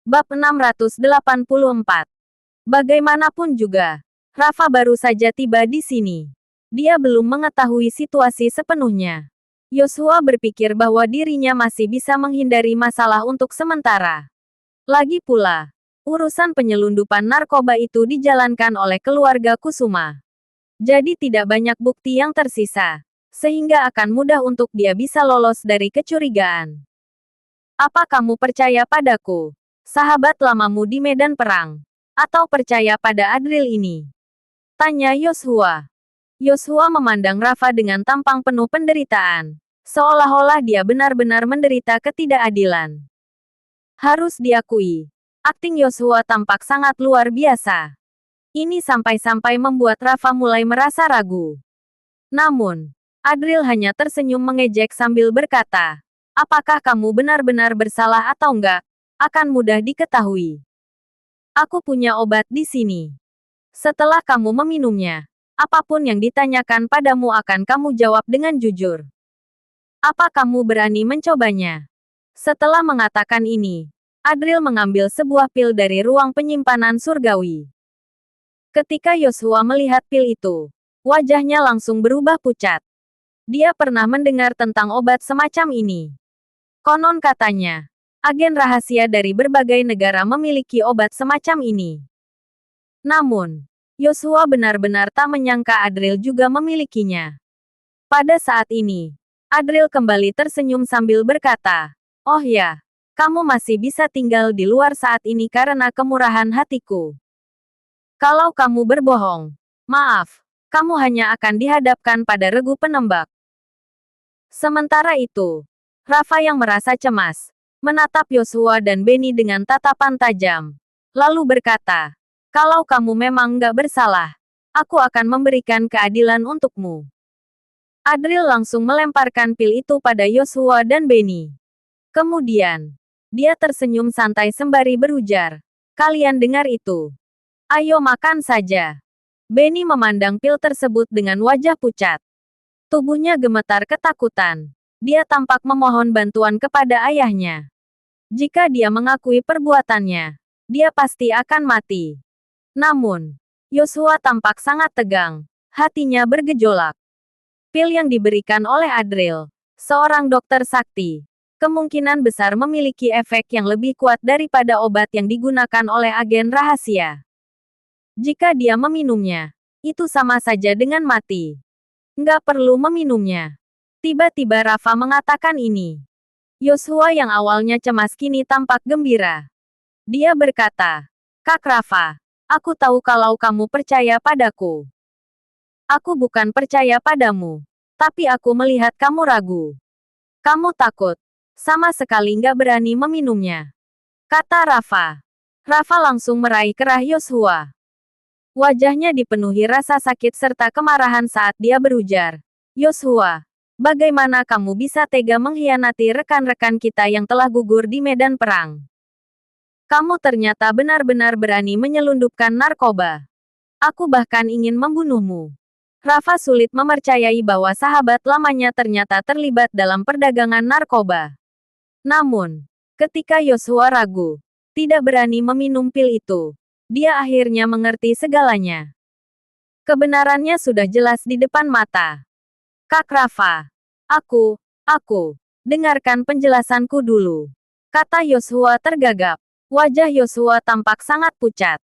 Bab 684. Bagaimanapun juga, Rafa baru saja tiba di sini. Dia belum mengetahui situasi sepenuhnya. Yosua berpikir bahwa dirinya masih bisa menghindari masalah untuk sementara. Lagi pula, urusan penyelundupan narkoba itu dijalankan oleh keluarga Kusuma. Jadi tidak banyak bukti yang tersisa, sehingga akan mudah untuk dia bisa lolos dari kecurigaan. Apa kamu percaya padaku, sahabat lamamu di medan perang? Atau percaya pada Adril ini? Tanya Yosua. Yosua memandang Rafa dengan tampang penuh penderitaan. Seolah-olah dia benar-benar menderita ketidakadilan. Harus diakui, akting Yosua tampak sangat luar biasa. Ini sampai-sampai membuat Rafa mulai merasa ragu. Namun, Adril hanya tersenyum mengejek sambil berkata, "Apakah kamu benar-benar bersalah atau enggak? Akan mudah diketahui. Aku punya obat di sini. Setelah kamu meminumnya, apapun yang ditanyakan padamu akan kamu jawab dengan jujur. Apa kamu berani mencobanya?" Setelah mengatakan ini, Adril mengambil sebuah pil dari ruang penyimpanan surgawi. Ketika Yosua melihat pil itu, wajahnya langsung berubah pucat. Dia pernah mendengar tentang obat semacam ini. Konon katanya, agen rahasia dari berbagai negara memiliki obat semacam ini. Namun, Yosua benar-benar tak menyangka Adril juga memilikinya. Pada saat ini, Adril kembali tersenyum sambil berkata, "Oh ya, kamu masih bisa tinggal di luar saat ini karena kemurahan hatiku. Kalau kamu berbohong, maaf, kamu hanya akan dihadapkan pada regu penembak." Sementara itu, Rafa yang merasa cemas, menatap Yosua dan Beni dengan tatapan tajam. Lalu berkata, "Kalau kamu memang nggak bersalah, aku akan memberikan keadilan untukmu." Adril langsung melemparkan pil itu pada Yosua dan Beni. Kemudian, dia tersenyum santai sembari berujar, "Kalian dengar itu? Ayo makan saja." Beni memandang pil tersebut dengan wajah pucat. Tubuhnya gemetar ketakutan. Dia tampak memohon bantuan kepada ayahnya. Jika dia mengakui perbuatannya, dia pasti akan mati. Namun, Yosua tampak sangat tegang. Hatinya bergejolak. Pil yang diberikan oleh Adril, seorang dokter sakti, kemungkinan besar memiliki efek yang lebih kuat daripada obat yang digunakan oleh agen rahasia. Jika dia meminumnya, itu sama saja dengan mati. Nggak perlu meminumnya. Tiba-tiba Rafa mengatakan ini. Yosua yang awalnya cemas kini tampak gembira. Dia berkata, "Kak Rafa, aku tahu kalau kamu percaya padaku. Aku bukan percaya padamu, tapi aku melihat kamu ragu. Kamu takut. Sama sekali nggak berani meminumnya," kata Rafa. Rafa langsung meraih kerah Yosua. Wajahnya dipenuhi rasa sakit serta kemarahan saat dia berujar, "Yosua, bagaimana kamu bisa tega mengkhianati rekan-rekan kita yang telah gugur di medan perang? Kamu ternyata benar-benar berani menyelundupkan narkoba. Aku bahkan ingin membunuhmu." Rafa sulit mempercayai bahwa sahabat lamanya ternyata terlibat dalam perdagangan narkoba. Namun, ketika Yosua ragu, tidak berani meminum pil itu, dia akhirnya mengerti segalanya. Kebenarannya sudah jelas di depan mata. "Kak Rafa, aku, dengarkan penjelasanku dulu," kata Yosua tergagap. Wajah Yosua tampak sangat pucat.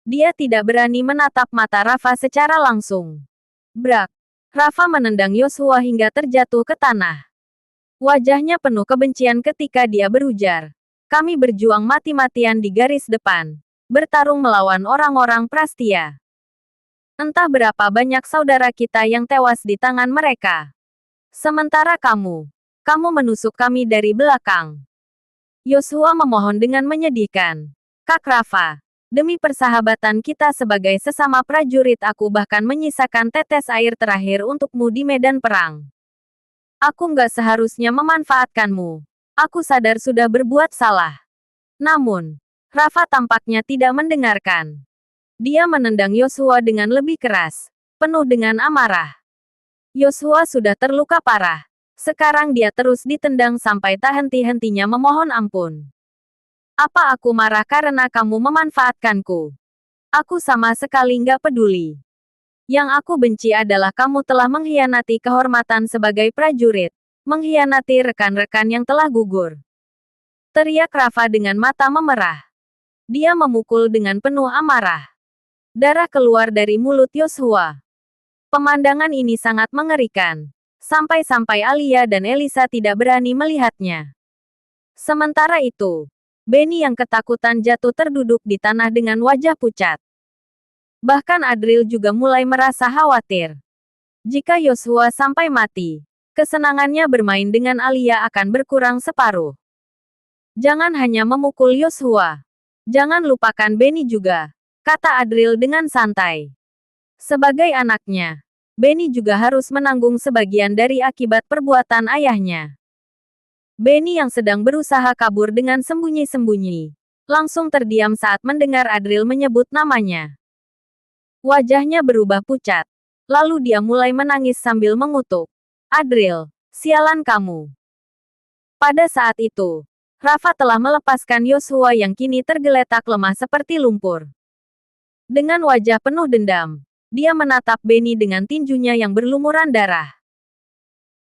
Dia tidak berani menatap mata Rafa secara langsung. Brak! Rafa menendang Yosua hingga terjatuh ke tanah. Wajahnya penuh kebencian ketika dia berujar, "Kami berjuang mati-matian di garis depan, bertarung melawan orang-orang Prastia. Entah berapa banyak saudara kita yang tewas di tangan mereka. Sementara kamu menusuk kami dari belakang." Yosua memohon dengan menyedihkan, "Kak Rafa, demi persahabatan kita sebagai sesama prajurit aku bahkan menyisakan tetes air terakhir untukmu di medan perang. Aku nggak seharusnya memanfaatkanmu. Aku sadar sudah berbuat salah." Namun, Rafa tampaknya tidak mendengarkan. Dia menendang Yosua dengan lebih keras, penuh dengan amarah. Yosua sudah terluka parah. Sekarang dia terus ditendang sampai tak henti-hentinya memohon ampun. Apa aku marah karena kamu memanfaatkanku? Aku sama sekali nggak peduli. Yang aku benci adalah kamu telah mengkhianati kehormatan sebagai prajurit, mengkhianati rekan-rekan yang telah gugur. Teriak Rafa dengan mata memerah. Dia memukul dengan penuh amarah. Darah keluar dari mulut Yoshua. Pemandangan ini sangat mengerikan. Sampai-sampai Alia dan Elisa tidak berani melihatnya. Sementara itu, Benny yang ketakutan jatuh terduduk di tanah dengan wajah pucat. Bahkan Adril juga mulai merasa khawatir. Jika Yoshua sampai mati, kesenangannya bermain dengan Alia akan berkurang separuh. Jangan hanya memukul Yoshua. Jangan lupakan Benny juga, kata Adril dengan santai. Sebagai anaknya, Benny juga harus menanggung sebagian dari akibat perbuatan ayahnya. Benny yang sedang berusaha kabur dengan sembunyi-sembunyi, langsung terdiam saat mendengar Adril menyebut namanya. Wajahnya berubah pucat. Lalu dia mulai menangis sambil mengutuk. Adril, sialan kamu. Pada saat itu, Rafa telah melepaskan Yoshua yang kini tergeletak lemah seperti lumpur. Dengan wajah penuh dendam, dia menatap Benny dengan tinjunya yang berlumuran darah.